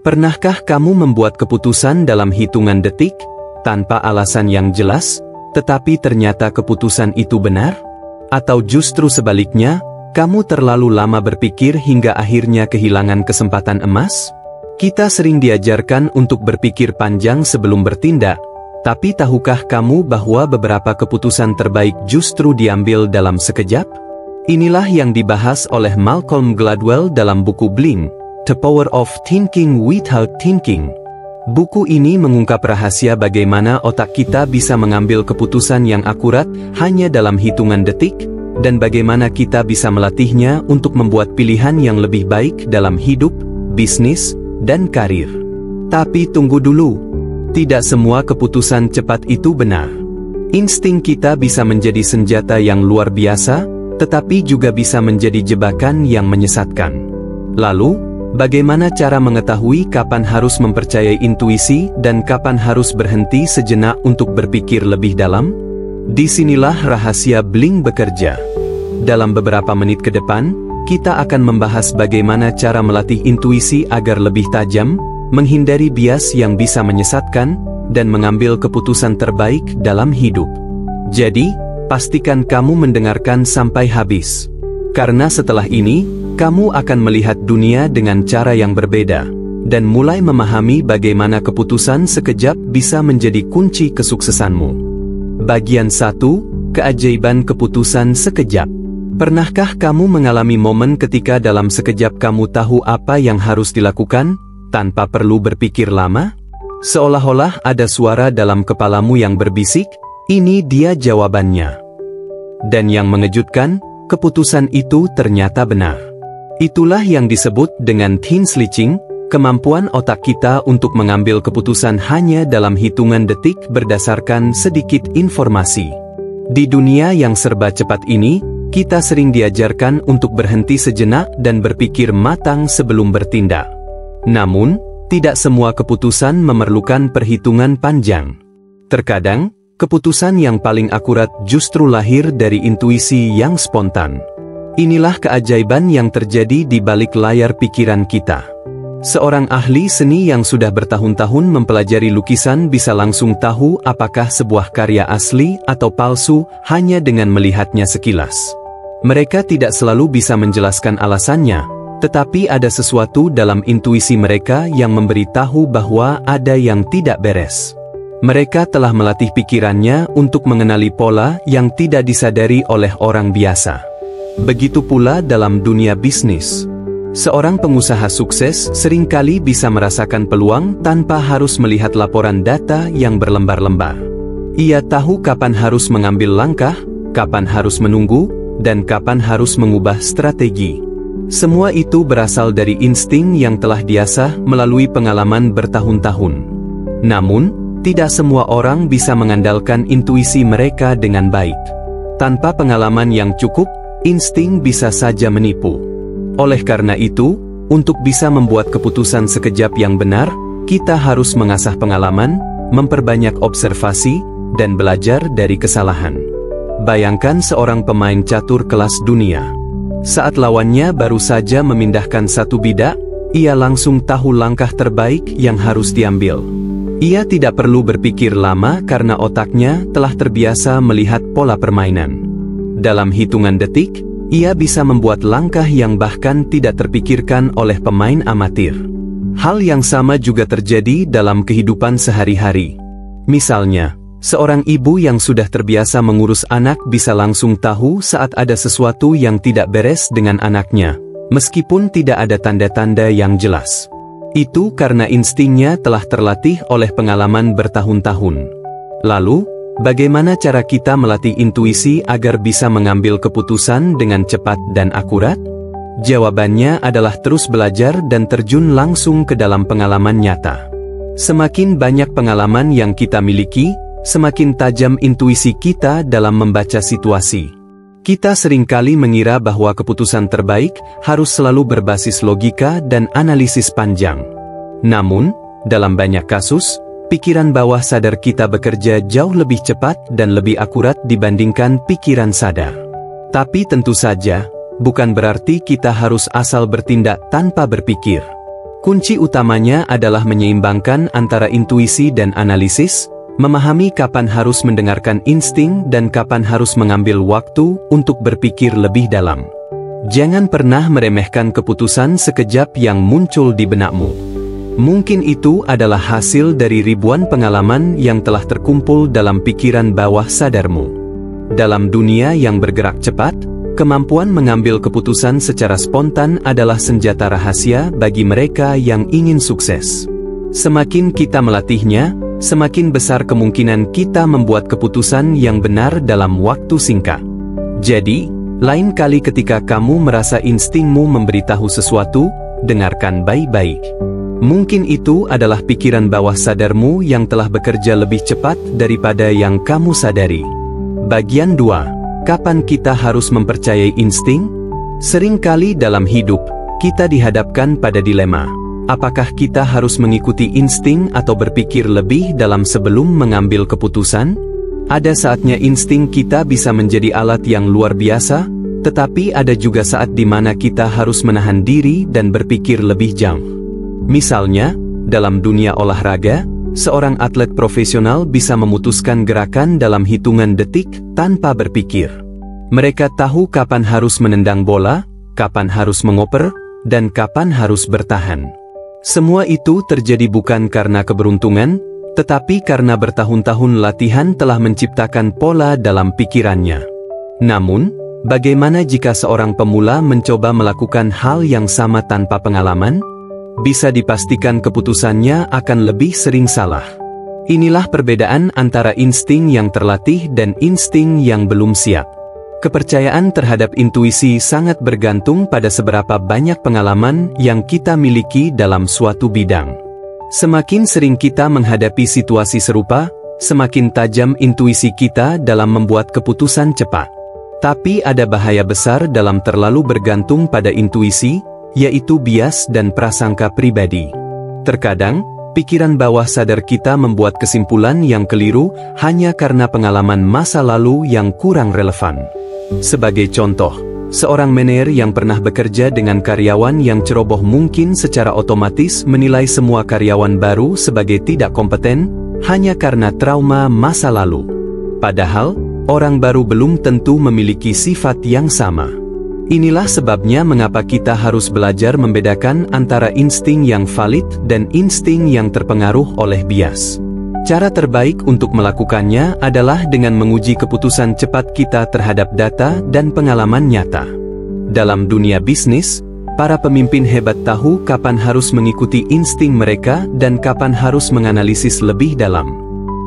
Pernahkah kamu membuat keputusan dalam hitungan detik, tanpa alasan yang jelas, tetapi ternyata keputusan itu benar? Atau justru sebaliknya, kamu terlalu lama berpikir hingga akhirnya kehilangan kesempatan emas? Kita sering diajarkan untuk berpikir panjang sebelum bertindak, tapi tahukah kamu bahwa beberapa keputusan terbaik justru diambil dalam sekejap? Inilah yang dibahas oleh Malcolm Gladwell dalam buku Blink, The Power of Thinking Without Thinking. Buku ini mengungkap rahasia bagaimana otak kita bisa mengambil keputusan yang akurat hanya dalam hitungan detik, dan bagaimana kita bisa melatihnya untuk membuat pilihan yang lebih baik dalam hidup, bisnis, dan karir. Tapi tunggu dulu, tidak semua keputusan cepat itu benar. Insting kita bisa menjadi senjata yang luar biasa, tetapi juga bisa menjadi jebakan yang menyesatkan. Lalu, bagaimana cara mengetahui kapan harus mempercayai intuisi dan kapan harus berhenti sejenak untuk berpikir lebih dalam? Disinilah rahasia Blink bekerja. Dalam beberapa menit ke depan, kita akan membahas bagaimana cara melatih intuisi agar lebih tajam, menghindari bias yang bisa menyesatkan, dan mengambil keputusan terbaik dalam hidup. Jadi, pastikan kamu mendengarkan sampai habis. Karena setelah ini, kamu akan melihat dunia dengan cara yang berbeda, dan mulai memahami bagaimana keputusan sekejap bisa menjadi kunci kesuksesanmu. Bagian 1, Keajaiban Keputusan Sekejap. Pernahkah kamu mengalami momen ketika dalam sekejap kamu tahu apa yang harus dilakukan, tanpa perlu berpikir lama? Seolah-olah ada suara dalam kepalamu yang berbisik, ini dia jawabannya. Dan yang mengejutkan, keputusan itu ternyata benar. Itulah yang disebut dengan thin switching, kemampuan otak kita untuk mengambil keputusan hanya dalam hitungan detik berdasarkan sedikit informasi. Di dunia yang serba cepat ini, kita sering diajarkan untuk berhenti sejenak dan berpikir matang sebelum bertindak. Namun, tidak semua keputusan memerlukan perhitungan panjang. Terkadang, keputusan yang paling akurat justru lahir dari intuisi yang spontan. Inilah keajaiban yang terjadi di balik layar pikiran kita. Seorang ahli seni yang sudah bertahun-tahun mempelajari lukisan bisa langsung tahu apakah sebuah karya asli atau palsu hanya dengan melihatnya sekilas. Mereka tidak selalu bisa menjelaskan alasannya, tetapi ada sesuatu dalam intuisi mereka yang memberitahu bahwa ada yang tidak beres. Mereka telah melatih pikirannya untuk mengenali pola yang tidak disadari oleh orang biasa. Begitu pula dalam dunia bisnis. Seorang pengusaha sukses seringkali bisa merasakan peluang tanpa harus melihat laporan data yang berlembar-lembar. Ia tahu kapan harus mengambil langkah, kapan harus menunggu, dan kapan harus mengubah strategi. Semua itu berasal dari insting yang telah diasah melalui pengalaman bertahun-tahun. Namun, tidak semua orang bisa mengandalkan intuisi mereka dengan baik. Tanpa pengalaman yang cukup, insting bisa saja menipu. Oleh karena itu, untuk bisa membuat keputusan sekejap yang benar, kita harus mengasah pengalaman, memperbanyak observasi, dan belajar dari kesalahan. Bayangkan seorang pemain catur kelas dunia. Saat lawannya baru saja memindahkan satu bidak, ia langsung tahu langkah terbaik yang harus diambil. Ia tidak perlu berpikir lama karena otaknya telah terbiasa melihat pola permainan. Dalam hitungan detik, ia bisa membuat langkah yang bahkan tidak terpikirkan oleh pemain amatir. Hal yang sama juga terjadi dalam kehidupan sehari-hari. Misalnya, seorang ibu yang sudah terbiasa mengurus anak bisa langsung tahu saat ada sesuatu yang tidak beres dengan anaknya, meskipun tidak ada tanda-tanda yang jelas. Itu karena instingnya telah terlatih oleh pengalaman bertahun-tahun. Lalu, bagaimana cara kita melatih intuisi agar bisa mengambil keputusan dengan cepat dan akurat? Jawabannya adalah terus belajar dan terjun langsung ke dalam pengalaman nyata. Semakin banyak pengalaman yang kita miliki, semakin tajam intuisi kita dalam membaca situasi. Kita seringkali mengira bahwa keputusan terbaik harus selalu berbasis logika dan analisis panjang. Namun, dalam banyak kasus, pikiran bawah sadar kita bekerja jauh lebih cepat dan lebih akurat dibandingkan pikiran sadar. Tapi tentu saja, bukan berarti kita harus asal bertindak tanpa berpikir. Kunci utamanya adalah menyeimbangkan antara intuisi dan analisis, memahami kapan harus mendengarkan insting dan kapan harus mengambil waktu untuk berpikir lebih dalam. Jangan pernah meremehkan keputusan sekejap yang muncul di benakmu. Mungkin itu adalah hasil dari ribuan pengalaman yang telah terkumpul dalam pikiran bawah sadarmu. Dalam dunia yang bergerak cepat, kemampuan mengambil keputusan secara spontan adalah senjata rahasia bagi mereka yang ingin sukses. Semakin kita melatihnya, semakin besar kemungkinan kita membuat keputusan yang benar dalam waktu singkat. Jadi, lain kali ketika kamu merasa instingmu memberitahu sesuatu, dengarkan baik-baik. Mungkin itu adalah pikiran bawah sadarmu yang telah bekerja lebih cepat daripada yang kamu sadari. Bagian 2. Kapan kita harus mempercayai insting? Seringkali dalam hidup, kita dihadapkan pada dilema. Apakah kita harus mengikuti insting atau berpikir lebih dalam sebelum mengambil keputusan? Ada saatnya insting kita bisa menjadi alat yang luar biasa, tetapi ada juga saat di mana kita harus menahan diri dan berpikir lebih jauh. Misalnya, dalam dunia olahraga, seorang atlet profesional bisa memutuskan gerakan dalam hitungan detik tanpa berpikir. Mereka tahu kapan harus menendang bola, kapan harus mengoper, dan kapan harus bertahan. Semua itu terjadi bukan karena keberuntungan, tetapi karena bertahun-tahun latihan telah menciptakan pola dalam pikirannya. Namun, bagaimana jika seorang pemula mencoba melakukan hal yang sama tanpa pengalaman? Bisa dipastikan keputusannya akan lebih sering salah. Inilah perbedaan antara insting yang terlatih dan insting yang belum siap. Kepercayaan terhadap intuisi sangat bergantung pada seberapa banyak pengalaman yang kita miliki dalam suatu bidang. Semakin sering kita menghadapi situasi serupa, semakin tajam intuisi kita dalam membuat keputusan cepat. Tapi ada bahaya besar dalam terlalu bergantung pada intuisi, yaitu bias dan prasangka pribadi. Terkadang, pikiran bawah sadar kita membuat kesimpulan yang keliru hanya karena pengalaman masa lalu yang kurang relevan. Sebagai contoh, seorang manajer yang pernah bekerja dengan karyawan yang ceroboh mungkin secara otomatis menilai semua karyawan baru sebagai tidak kompeten, hanya karena trauma masa lalu. Padahal, orang baru belum tentu memiliki sifat yang sama. Inilah sebabnya mengapa kita harus belajar membedakan antara insting yang valid dan insting yang terpengaruh oleh bias. Cara terbaik untuk melakukannya adalah dengan menguji keputusan cepat kita terhadap data dan pengalaman nyata. Dalam dunia bisnis, para pemimpin hebat tahu kapan harus mengikuti insting mereka dan kapan harus menganalisis lebih dalam.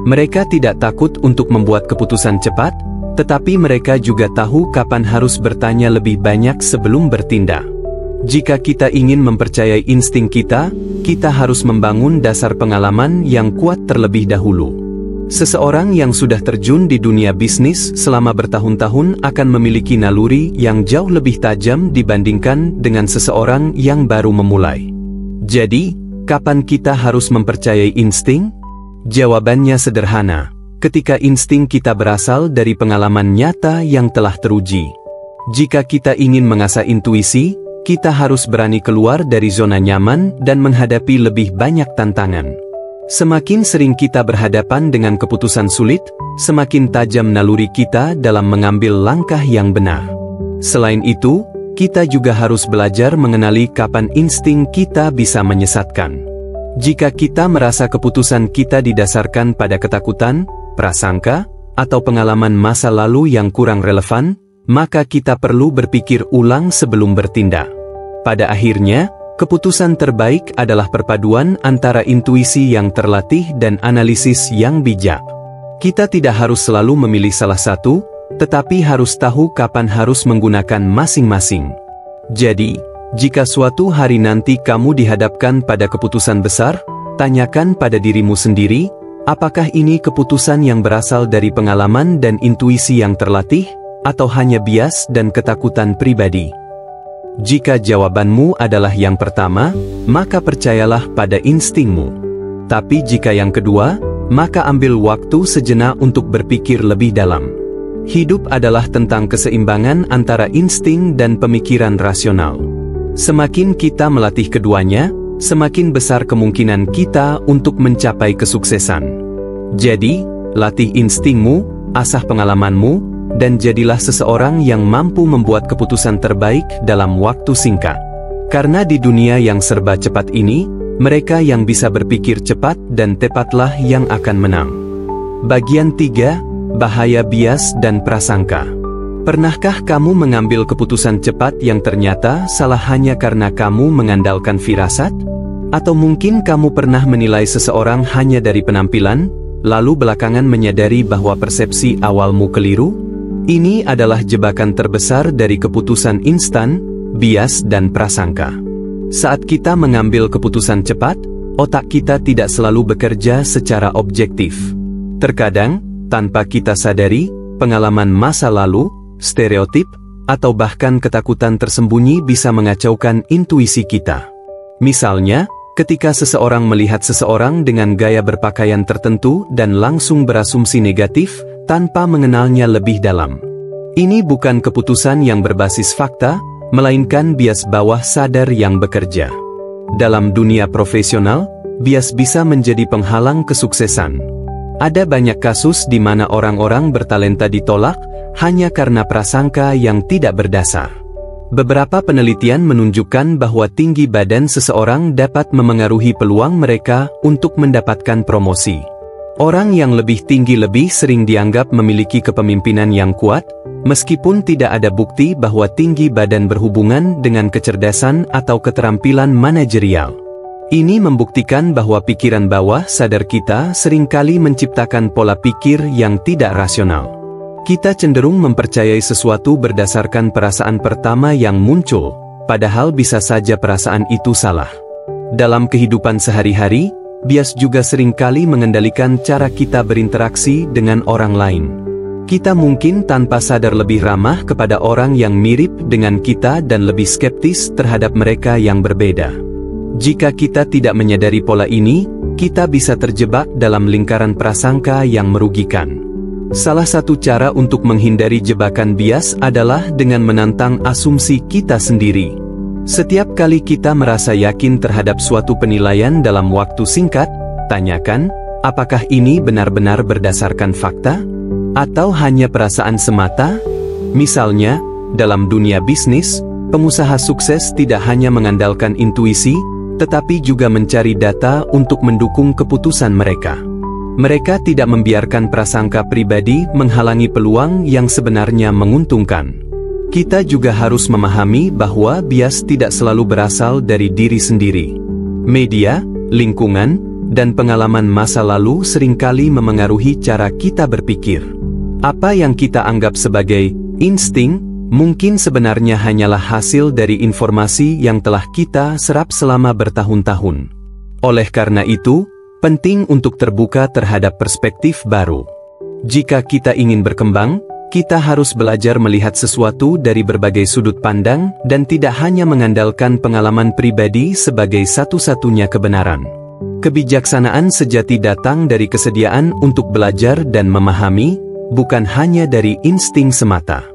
Mereka tidak takut untuk membuat keputusan cepat, tetapi mereka juga tahu kapan harus bertanya lebih banyak sebelum bertindak. Jika kita ingin mempercayai insting kita, kita harus membangun dasar pengalaman yang kuat terlebih dahulu. Seseorang yang sudah terjun di dunia bisnis selama bertahun-tahun akan memiliki naluri yang jauh lebih tajam dibandingkan dengan seseorang yang baru memulai. Jadi, kapan kita harus mempercayai insting? Jawabannya sederhana. Ketika insting kita berasal dari pengalaman nyata yang telah teruji. Jika kita ingin mengasah intuisi, kita harus berani keluar dari zona nyaman dan menghadapi lebih banyak tantangan. Semakin sering kita berhadapan dengan keputusan sulit, semakin tajam naluri kita dalam mengambil langkah yang benar. Selain itu, kita juga harus belajar mengenali kapan insting kita bisa menyesatkan. Jika kita merasa keputusan kita didasarkan pada ketakutan, prasangka, atau pengalaman masa lalu yang kurang relevan, maka kita perlu berpikir ulang sebelum bertindak. Pada akhirnya, keputusan terbaik adalah perpaduan antara intuisi yang terlatih dan analisis yang bijak. Kita tidak harus selalu memilih salah satu, tetapi harus tahu kapan harus menggunakan masing-masing. Jadi, jika suatu hari nanti kamu dihadapkan pada keputusan besar, tanyakan pada dirimu sendiri, apakah ini keputusan yang berasal dari pengalaman dan intuisi yang terlatih, atau hanya bias dan ketakutan pribadi? Jika jawabanmu adalah yang pertama, maka percayalah pada instingmu. Tapi jika yang kedua, maka ambil waktu sejenak untuk berpikir lebih dalam. Hidup adalah tentang keseimbangan antara insting dan pemikiran rasional. Semakin kita melatih keduanya, semakin besar kemungkinan kita untuk mencapai kesuksesan. Jadi, latih instingmu, asah pengalamanmu, dan jadilah seseorang yang mampu membuat keputusan terbaik dalam waktu singkat. Karena di dunia yang serba cepat ini, mereka yang bisa berpikir cepat dan tepatlah yang akan menang. Bagian 3, bahaya bias dan prasangka. Pernahkah kamu mengambil keputusan cepat yang ternyata salah hanya karena kamu mengandalkan firasat? Atau mungkin kamu pernah menilai seseorang hanya dari penampilan, lalu belakangan menyadari bahwa persepsi awalmu keliru? Ini adalah jebakan terbesar dari keputusan instan, bias dan prasangka. Saat kita mengambil keputusan cepat, otak kita tidak selalu bekerja secara objektif. Terkadang, tanpa kita sadari, pengalaman masa lalu, stereotip, atau bahkan ketakutan tersembunyi bisa mengacaukan intuisi kita. Misalnya, ketika seseorang melihat seseorang dengan gaya berpakaian tertentu dan langsung berasumsi negatif tanpa mengenalnya lebih dalam. Ini bukan keputusan yang berbasis fakta, melainkan bias bawah sadar yang bekerja. Dalam dunia profesional, bias bisa menjadi penghalang kesuksesan. Ada banyak kasus di mana orang-orang bertalenta ditolak hanya karena prasangka yang tidak berdasar. Beberapa penelitian menunjukkan bahwa tinggi badan seseorang dapat memengaruhi peluang mereka untuk mendapatkan promosi. Orang yang lebih tinggi lebih sering dianggap memiliki kepemimpinan yang kuat, meskipun tidak ada bukti bahwa tinggi badan berhubungan dengan kecerdasan atau keterampilan manajerial. Ini membuktikan bahwa pikiran bawah sadar kita seringkali menciptakan pola pikir yang tidak rasional. Kita cenderung mempercayai sesuatu berdasarkan perasaan pertama yang muncul, padahal bisa saja perasaan itu salah. Dalam kehidupan sehari-hari, bias juga seringkali mengendalikan cara kita berinteraksi dengan orang lain. Kita mungkin tanpa sadar lebih ramah kepada orang yang mirip dengan kita dan lebih skeptis terhadap mereka yang berbeda. Jika kita tidak menyadari pola ini, kita bisa terjebak dalam lingkaran prasangka yang merugikan. Salah satu cara untuk menghindari jebakan bias adalah dengan menantang asumsi kita sendiri. Setiap kali kita merasa yakin terhadap suatu penilaian dalam waktu singkat, tanyakan, apakah ini benar-benar berdasarkan fakta? Atau hanya perasaan semata? Misalnya, dalam dunia bisnis, pengusaha sukses tidak hanya mengandalkan intuisi, tetapi juga mencari data untuk mendukung keputusan mereka. Mereka tidak membiarkan prasangka pribadi menghalangi peluang yang sebenarnya menguntungkan. Kita juga harus memahami bahwa bias tidak selalu berasal dari diri sendiri. Media, lingkungan, dan pengalaman masa lalu seringkali memengaruhi cara kita berpikir. Apa yang kita anggap sebagai insting, mungkin sebenarnya hanyalah hasil dari informasi yang telah kita serap selama bertahun-tahun. Oleh karena itu, penting untuk terbuka terhadap perspektif baru. Jika kita ingin berkembang, kita harus belajar melihat sesuatu dari berbagai sudut pandang dan tidak hanya mengandalkan pengalaman pribadi sebagai satu-satunya kebenaran. Kebijaksanaan sejati datang dari kesediaan untuk belajar dan memahami, bukan hanya dari insting semata.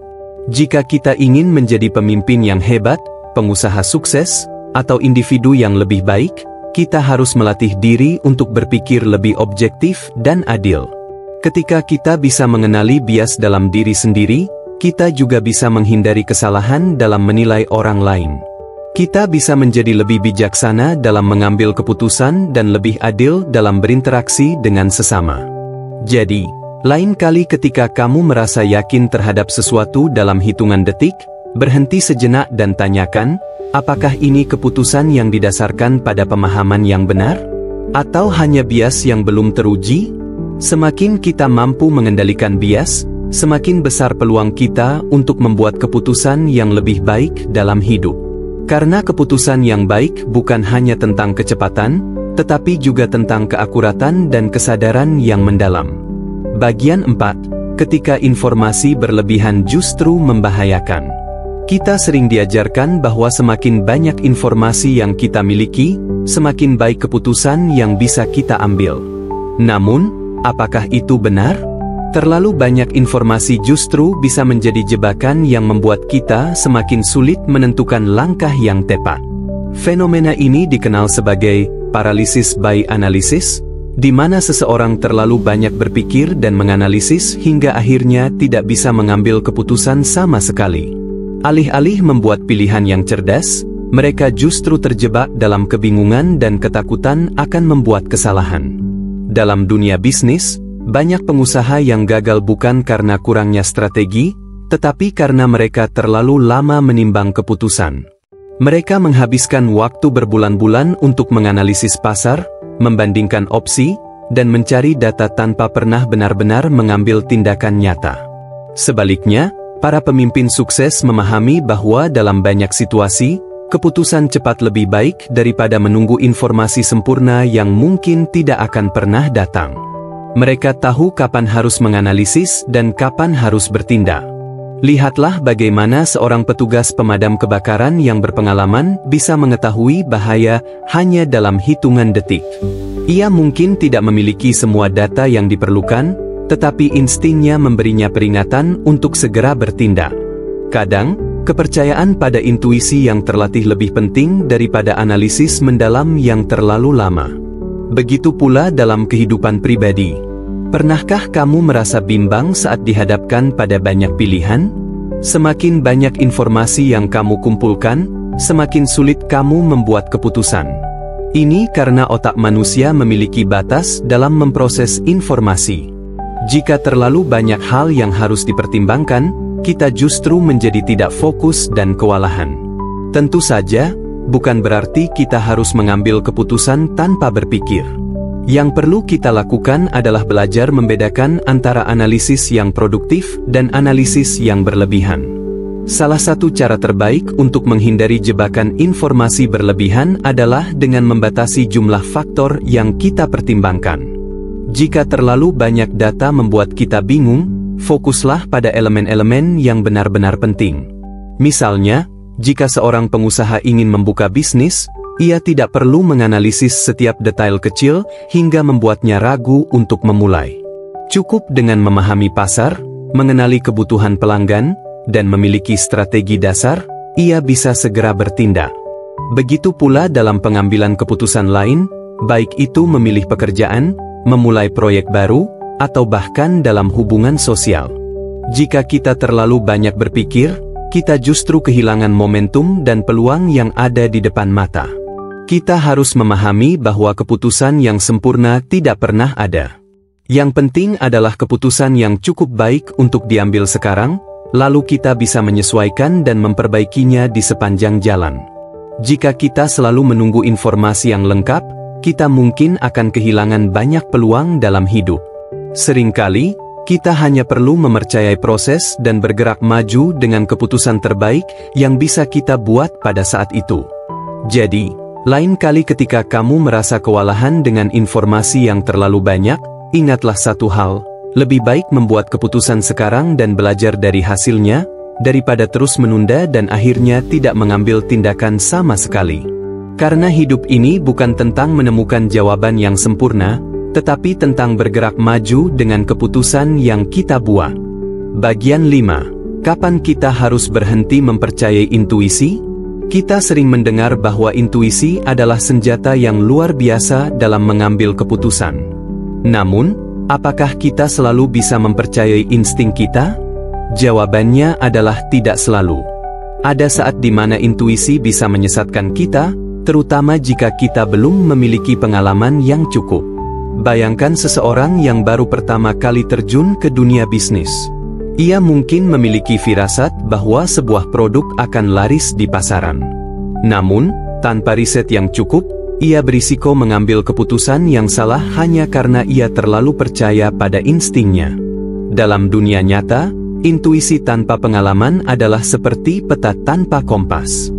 Jika kita ingin menjadi pemimpin yang hebat, pengusaha sukses, atau individu yang lebih baik, kita harus melatih diri untuk berpikir lebih objektif dan adil. Ketika kita bisa mengenali bias dalam diri sendiri, kita juga bisa menghindari kesalahan dalam menilai orang lain. Kita bisa menjadi lebih bijaksana dalam mengambil keputusan dan lebih adil dalam berinteraksi dengan sesama. Jadi, lain kali ketika kamu merasa yakin terhadap sesuatu dalam hitungan detik, berhenti sejenak dan tanyakan, apakah ini keputusan yang didasarkan pada pemahaman yang benar? Atau hanya bias yang belum teruji? Semakin kita mampu mengendalikan bias, semakin besar peluang kita untuk membuat keputusan yang lebih baik dalam hidup. Karena keputusan yang baik bukan hanya tentang kecepatan, tetapi juga tentang keakuratan dan kesadaran yang mendalam. Bagian 4. Ketika informasi berlebihan justru membahayakan. Kita sering diajarkan bahwa semakin banyak informasi yang kita miliki, semakin baik keputusan yang bisa kita ambil. Namun, apakah itu benar? Terlalu banyak informasi justru bisa menjadi jebakan yang membuat kita semakin sulit menentukan langkah yang tepat. Fenomena ini dikenal sebagai paralysis by analysis, di mana seseorang terlalu banyak berpikir dan menganalisis hingga akhirnya tidak bisa mengambil keputusan sama sekali. Alih-alih membuat pilihan yang cerdas, mereka justru terjebak dalam kebingungan dan ketakutan akan membuat kesalahan. Dalam dunia bisnis, banyak pengusaha yang gagal bukan karena kurangnya strategi, tetapi karena mereka terlalu lama menimbang keputusan. Mereka menghabiskan waktu berbulan-bulan untuk menganalisis pasar, membandingkan opsi, dan mencari data tanpa pernah benar-benar mengambil tindakan nyata. Sebaliknya, para pemimpin sukses memahami bahwa dalam banyak situasi, keputusan cepat lebih baik daripada menunggu informasi sempurna yang mungkin tidak akan pernah datang. Mereka tahu kapan harus menganalisis dan kapan harus bertindak. Lihatlah bagaimana seorang petugas pemadam kebakaran yang berpengalaman bisa mengetahui bahaya hanya dalam hitungan detik. Ia mungkin tidak memiliki semua data yang diperlukan, tetapi instingnya memberinya peringatan untuk segera bertindak. Kadang, kepercayaan pada intuisi yang terlatih lebih penting daripada analisis mendalam yang terlalu lama. Begitu pula dalam kehidupan pribadi. Pernahkah kamu merasa bimbang saat dihadapkan pada banyak pilihan? Semakin banyak informasi yang kamu kumpulkan, semakin sulit kamu membuat keputusan. Ini karena otak manusia memiliki batas dalam memproses informasi. Jika terlalu banyak hal yang harus dipertimbangkan, kita justru menjadi tidak fokus dan kewalahan. Tentu saja, bukan berarti kita harus mengambil keputusan tanpa berpikir. Yang perlu kita lakukan adalah belajar membedakan antara analisis yang produktif dan analisis yang berlebihan. Salah satu cara terbaik untuk menghindari jebakan informasi berlebihan adalah dengan membatasi jumlah faktor yang kita pertimbangkan. Jika terlalu banyak data membuat kita bingung, fokuslah pada elemen-elemen yang benar-benar penting. Misalnya, jika seorang pengusaha ingin membuka bisnis, ia tidak perlu menganalisis setiap detail kecil hingga membuatnya ragu untuk memulai. Cukup dengan memahami pasar, mengenali kebutuhan pelanggan, dan memiliki strategi dasar, ia bisa segera bertindak. Begitu pula dalam pengambilan keputusan lain, baik itu memilih pekerjaan, memulai proyek baru, atau bahkan dalam hubungan sosial. Jika kita terlalu banyak berpikir, kita justru kehilangan momentum dan peluang yang ada di depan mata. Kita harus memahami bahwa keputusan yang sempurna tidak pernah ada. Yang penting adalah keputusan yang cukup baik untuk diambil sekarang, lalu kita bisa menyesuaikan dan memperbaikinya di sepanjang jalan. Jika kita selalu menunggu informasi yang lengkap, kita mungkin akan kehilangan banyak peluang dalam hidup. Seringkali, kita hanya perlu mempercayai proses dan bergerak maju dengan keputusan terbaik yang bisa kita buat pada saat itu. Jadi, lain kali ketika kamu merasa kewalahan dengan informasi yang terlalu banyak, ingatlah satu hal, lebih baik membuat keputusan sekarang dan belajar dari hasilnya, daripada terus menunda dan akhirnya tidak mengambil tindakan sama sekali. Karena hidup ini bukan tentang menemukan jawaban yang sempurna, tetapi tentang bergerak maju dengan keputusan yang kita buat. Bagian 5. Kapan kita harus berhenti mempercayai intuisi? Kita sering mendengar bahwa intuisi adalah senjata yang luar biasa dalam mengambil keputusan. Namun, apakah kita selalu bisa mempercayai insting kita? Jawabannya adalah tidak selalu. Ada saat di mana intuisi bisa menyesatkan kita, terutama jika kita belum memiliki pengalaman yang cukup. Bayangkan seseorang yang baru pertama kali terjun ke dunia bisnis. Ia mungkin memiliki firasat bahwa sebuah produk akan laris di pasaran. Namun, tanpa riset yang cukup, ia berisiko mengambil keputusan yang salah hanya karena ia terlalu percaya pada instingnya. Dalam dunia nyata, intuisi tanpa pengalaman adalah seperti peta tanpa kompas.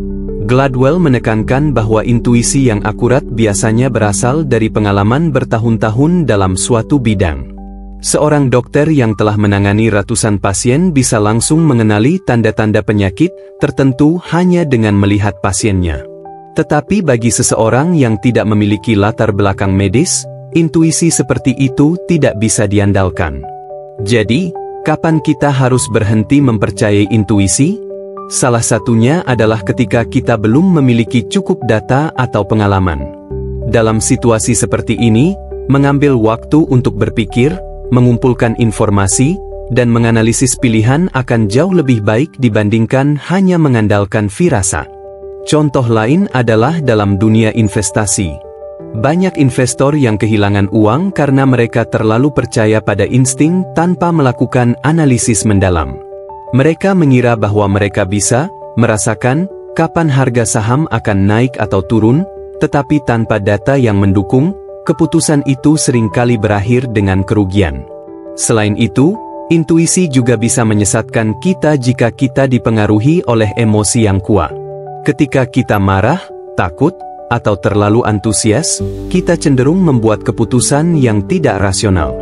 Gladwell menekankan bahwa intuisi yang akurat biasanya berasal dari pengalaman bertahun-tahun dalam suatu bidang. Seorang dokter yang telah menangani ratusan pasien bisa langsung mengenali tanda-tanda penyakit tertentu hanya dengan melihat pasiennya. Tetapi bagi seseorang yang tidak memiliki latar belakang medis, intuisi seperti itu tidak bisa diandalkan. Jadi, kapan kita harus berhenti mempercayai intuisi? Salah satunya adalah ketika kita belum memiliki cukup data atau pengalaman. Dalam situasi seperti ini, mengambil waktu untuk berpikir, mengumpulkan informasi, dan menganalisis pilihan akan jauh lebih baik dibandingkan hanya mengandalkan firasat. Contoh lain adalah dalam dunia investasi. Banyak investor yang kehilangan uang karena mereka terlalu percaya pada insting tanpa melakukan analisis mendalam. Mereka mengira bahwa mereka bisa merasakan kapan harga saham akan naik atau turun, tetapi tanpa data yang mendukung, keputusan itu seringkali berakhir dengan kerugian. Selain itu, intuisi juga bisa menyesatkan kita jika kita dipengaruhi oleh emosi yang kuat. Ketika kita marah, takut, atau terlalu antusias, kita cenderung membuat keputusan yang tidak rasional.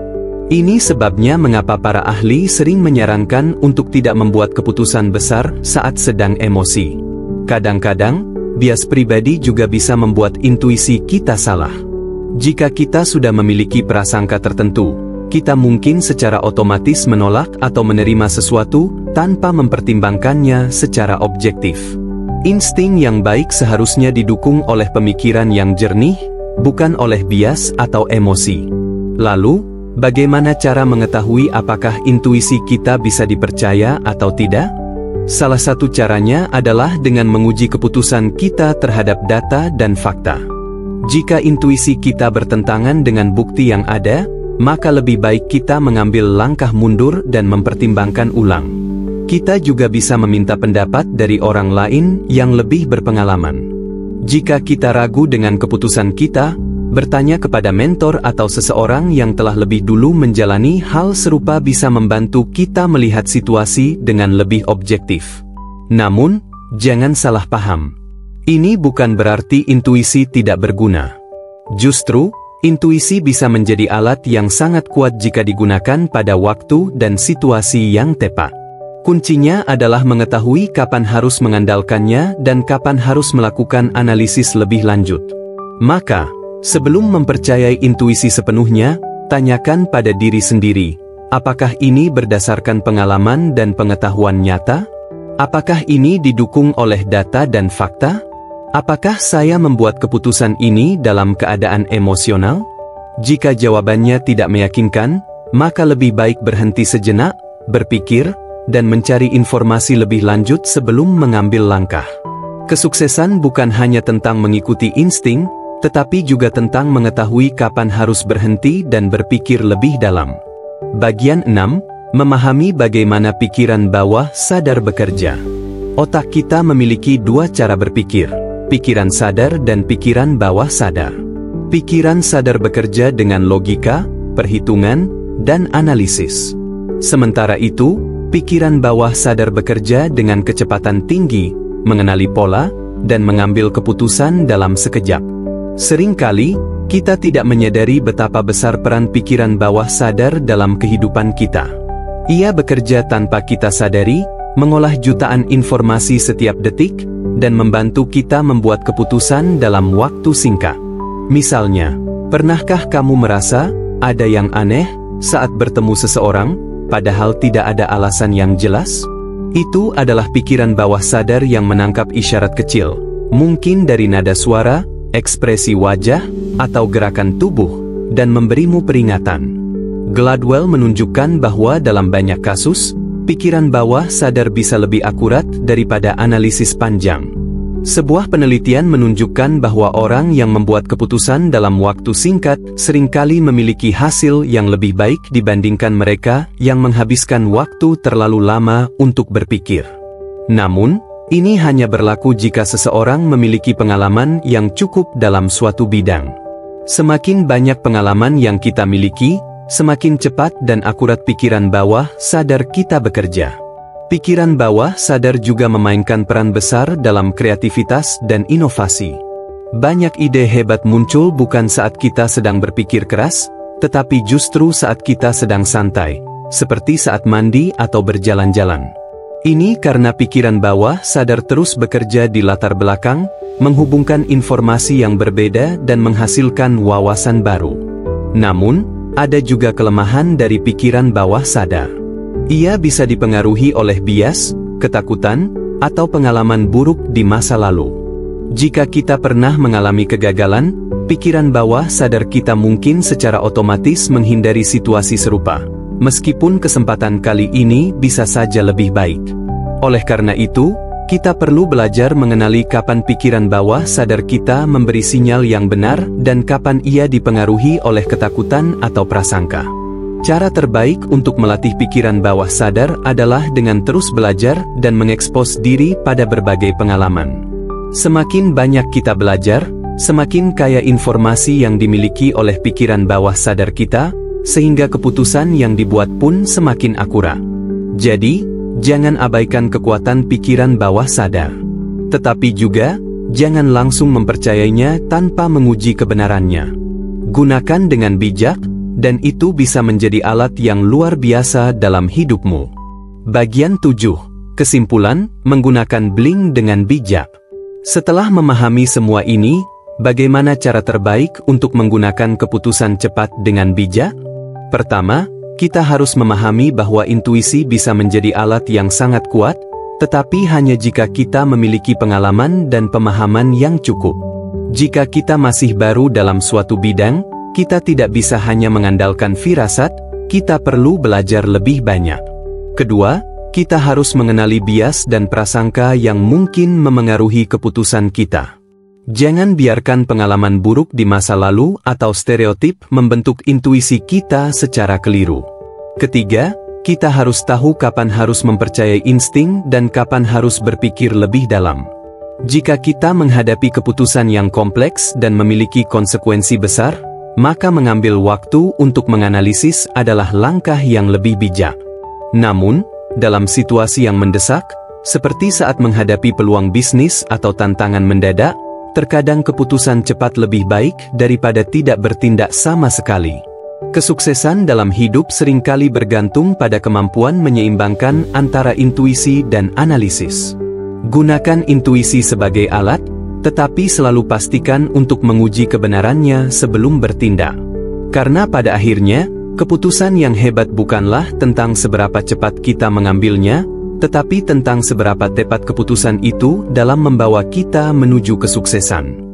Ini sebabnya mengapa para ahli sering menyarankan untuk tidak membuat keputusan besar saat sedang emosi. Kadang-kadang, bias pribadi juga bisa membuat intuisi kita salah. Jika kita sudah memiliki prasangka tertentu, kita mungkin secara otomatis menolak atau menerima sesuatu tanpa mempertimbangkannya secara objektif. Insting yang baik seharusnya didukung oleh pemikiran yang jernih, bukan oleh bias atau emosi. Lalu, bagaimana cara mengetahui apakah intuisi kita bisa dipercaya atau tidak? Salah satu caranya adalah dengan menguji keputusan kita terhadap data dan fakta. Jika intuisi kita bertentangan dengan bukti yang ada, maka lebih baik kita mengambil langkah mundur dan mempertimbangkan ulang. Kita juga bisa meminta pendapat dari orang lain yang lebih berpengalaman. Jika kita ragu dengan keputusan kita, bertanya kepada mentor atau seseorang yang telah lebih dulu menjalani hal serupa bisa membantu kita melihat situasi dengan lebih objektif. Namun, jangan salah paham. Ini bukan berarti intuisi tidak berguna. Justru, intuisi bisa menjadi alat yang sangat kuat jika digunakan pada waktu dan situasi yang tepat. Kuncinya adalah mengetahui kapan harus mengandalkannya dan kapan harus melakukan analisis lebih lanjut. Maka, sebelum mempercayai intuisi sepenuhnya, tanyakan pada diri sendiri, apakah ini berdasarkan pengalaman dan pengetahuan nyata? Apakah ini didukung oleh data dan fakta? Apakah saya membuat keputusan ini dalam keadaan emosional? Jika jawabannya tidak meyakinkan, maka lebih baik berhenti sejenak, berpikir, dan mencari informasi lebih lanjut sebelum mengambil langkah. Kesuksesan bukan hanya tentang mengikuti insting, tetapi juga tentang mengetahui kapan harus berhenti dan berpikir lebih dalam. Bagian 6. Memahami bagaimana pikiran bawah sadar bekerja. Otak kita memiliki dua cara berpikir, pikiran sadar dan pikiran bawah sadar. Pikiran sadar bekerja dengan logika, perhitungan, dan analisis. Sementara itu, pikiran bawah sadar bekerja dengan kecepatan tinggi, mengenali pola, dan mengambil keputusan dalam sekejap. Seringkali, kita tidak menyadari betapa besar peran pikiran bawah sadar dalam kehidupan kita. Ia bekerja tanpa kita sadari, mengolah jutaan informasi setiap detik, dan membantu kita membuat keputusan dalam waktu singkat. Misalnya, pernahkah kamu merasa ada yang aneh saat bertemu seseorang, padahal tidak ada alasan yang jelas? Itu adalah pikiran bawah sadar yang menangkap isyarat kecil, mungkin dari nada suara, ekspresi wajah, atau gerakan tubuh, dan memberimu peringatan. Gladwell menunjukkan bahwa dalam banyak kasus, pikiran bawah sadar bisa lebih akurat daripada analisis panjang. Sebuah penelitian menunjukkan bahwa orang yang membuat keputusan dalam waktu singkat seringkali memiliki hasil yang lebih baik dibandingkan mereka yang menghabiskan waktu terlalu lama untuk berpikir. Namun, ini hanya berlaku jika seseorang memiliki pengalaman yang cukup dalam suatu bidang. Semakin banyak pengalaman yang kita miliki, semakin cepat dan akurat pikiran bawah sadar kita bekerja. Pikiran bawah sadar juga memainkan peran besar dalam kreativitas dan inovasi. Banyak ide hebat muncul bukan saat kita sedang berpikir keras, tetapi justru saat kita sedang santai, seperti saat mandi atau berjalan-jalan. Ini karena pikiran bawah sadar terus bekerja di latar belakang, menghubungkan informasi yang berbeda dan menghasilkan wawasan baru. Namun, ada juga kelemahan dari pikiran bawah sadar. Ia bisa dipengaruhi oleh bias, ketakutan, atau pengalaman buruk di masa lalu. Jika kita pernah mengalami kegagalan, pikiran bawah sadar kita mungkin secara otomatis menghindari situasi serupa, meskipun kesempatan kali ini bisa saja lebih baik. Oleh karena itu, kita perlu belajar mengenali kapan pikiran bawah sadar kita memberi sinyal yang benar dan kapan ia dipengaruhi oleh ketakutan atau prasangka. Cara terbaik untuk melatih pikiran bawah sadar adalah dengan terus belajar dan mengekspos diri pada berbagai pengalaman. Semakin banyak kita belajar, semakin kaya informasi yang dimiliki oleh pikiran bawah sadar kita, sehingga keputusan yang dibuat pun semakin akurat. Jadi, jangan abaikan kekuatan pikiran bawah sadar. Tetapi juga, jangan langsung mempercayainya tanpa menguji kebenarannya. Gunakan dengan bijak, dan itu bisa menjadi alat yang luar biasa dalam hidupmu. Bagian 7. Kesimpulan, menggunakan bling dengan bijak. Setelah memahami semua ini, bagaimana cara terbaik untuk menggunakan keputusan cepat dengan bijak? Pertama, kita harus memahami bahwa intuisi bisa menjadi alat yang sangat kuat, tetapi hanya jika kita memiliki pengalaman dan pemahaman yang cukup. Jika kita masih baru dalam suatu bidang, kita tidak bisa hanya mengandalkan firasat, kita perlu belajar lebih banyak. Kedua, kita harus mengenali bias dan prasangka yang mungkin memengaruhi keputusan kita. Jangan biarkan pengalaman buruk di masa lalu atau stereotip membentuk intuisi kita secara keliru. Ketiga, kita harus tahu kapan harus mempercayai insting dan kapan harus berpikir lebih dalam. Jika kita menghadapi keputusan yang kompleks dan memiliki konsekuensi besar, maka mengambil waktu untuk menganalisis adalah langkah yang lebih bijak. Namun, dalam situasi yang mendesak, seperti saat menghadapi peluang bisnis atau tantangan mendadak, terkadang keputusan cepat lebih baik daripada tidak bertindak sama sekali. Kesuksesan dalam hidup seringkali bergantung pada kemampuan menyeimbangkan antara intuisi dan analisis. Gunakan intuisi sebagai alat, tetapi selalu pastikan untuk menguji kebenarannya sebelum bertindak. Karena pada akhirnya, keputusan yang hebat bukanlah tentang seberapa cepat kita mengambilnya, tetapi tentang seberapa tepat keputusan itu dalam membawa kita menuju kesuksesan.